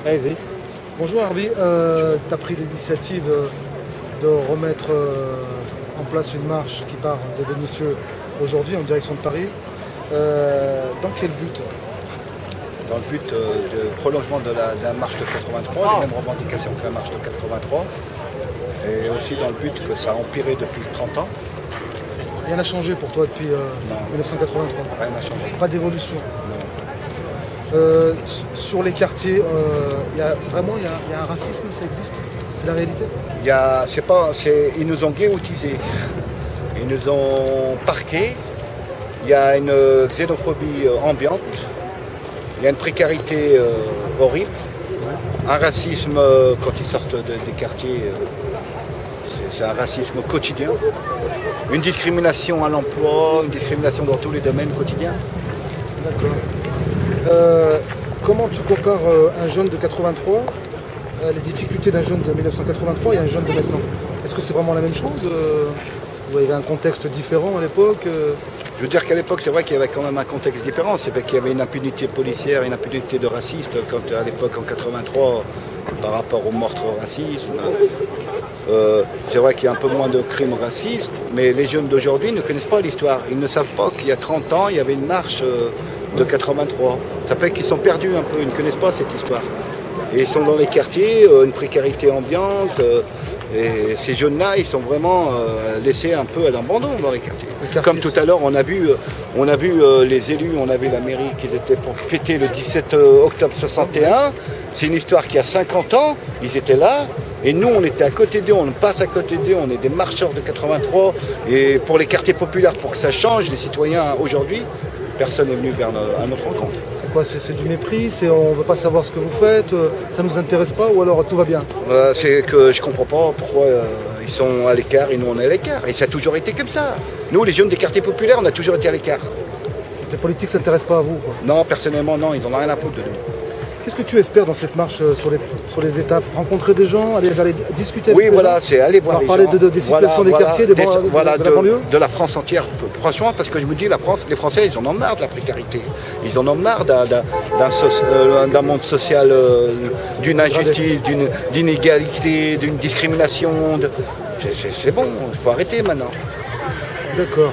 Allez-y. Bonjour Harvey, tu as pris l'initiative de remettre en place une marche qui part de Vénissieux aujourd'hui en direction de Paris. Dans quel but? Dans le but de prolongement de la marche de 83, les mêmes revendications que la marche de 83, et aussi dans le but que ça a empiré depuis 30 ans. Rien n'a changé pour toi depuis 1983? Rien n'a changé. Pas d'évolution? Non. Sur les quartiers, il y a un racisme, ça existe? C'est la réalité? Ils nous ont guillotisés, ils nous ont parqués, il y a une xénophobie ambiante, il y a une précarité horrible, un racisme quand ils sortent des quartiers, c'est un racisme quotidien, une discrimination à l'emploi, une discrimination dans tous les domaines quotidiens. D'accord. Comment tu compares un jeune de 83, les difficultés d'un jeune de 1983 et un jeune de maintenant? Est-ce que c'est vraiment la même chose ou il y avait un contexte différent à l'époque Je veux dire qu'à l'époque, c'est vrai qu'il y avait quand même un contexte différent. C'est vrai qu'il y avait une impunité policière, une impunité de racistes quand à l'époque en 83 par rapport au meurtre racisme. C'est vrai qu'il y a un peu moins de crimes racistes, mais les jeunes d'aujourd'hui ne connaissent pas l'histoire. Ils ne savent pas qu'il y a 30 ans, il y avait une marche de 83. Ça fait qu'ils sont perdus un peu, ils ne connaissent pas cette histoire. Et ils sont dans les quartiers, une précarité ambiante, et ces jeunes-là, ils sont vraiment laissés un peu à l'abandon dans les quartiers. Comme tout à l'heure, on a vu les élus, on a vu la mairie qui étaient pour fêter le 17 octobre 61. C'est une histoire qui a 50 ans, ils étaient là. Et nous, on était à côté d'eux, on passe à côté d'eux, on est des marcheurs de 83. Et pour les quartiers populaires, pour que ça change, les citoyens aujourd'hui, personne n'est venu à notre rencontre. C'est quoi? C'est du mépris? On ne veut pas savoir ce que vous faites? Ça ne nous intéresse pas? Ou alors tout va bien? C'est que je ne comprends pas pourquoi ils sont à l'écart et nous on est à l'écart. Et ça a toujours été comme ça. Nous, les jeunes des quartiers populaires, on a toujours été à l'écart. Les politiques ne s'intéressent pas à vous, quoi. Non, personnellement, non, ils n'en ont rien à foutre de nous. Qu'est-ce que tu espères dans cette marche sur les étapes? Rencontrer des gens, aller discuter avec Oui, les voilà, gens, c'est aller voir les parler gens. des situations des quartiers, de la banlieue? De la France entière. Franchement, parce que je me dis, les Français, ils en ont marre de la précarité. Ils en ont marre d'un monde social, d'une injustice, d'une inégalité, d'une discrimination. C'est bon, il faut arrêter maintenant. D'accord.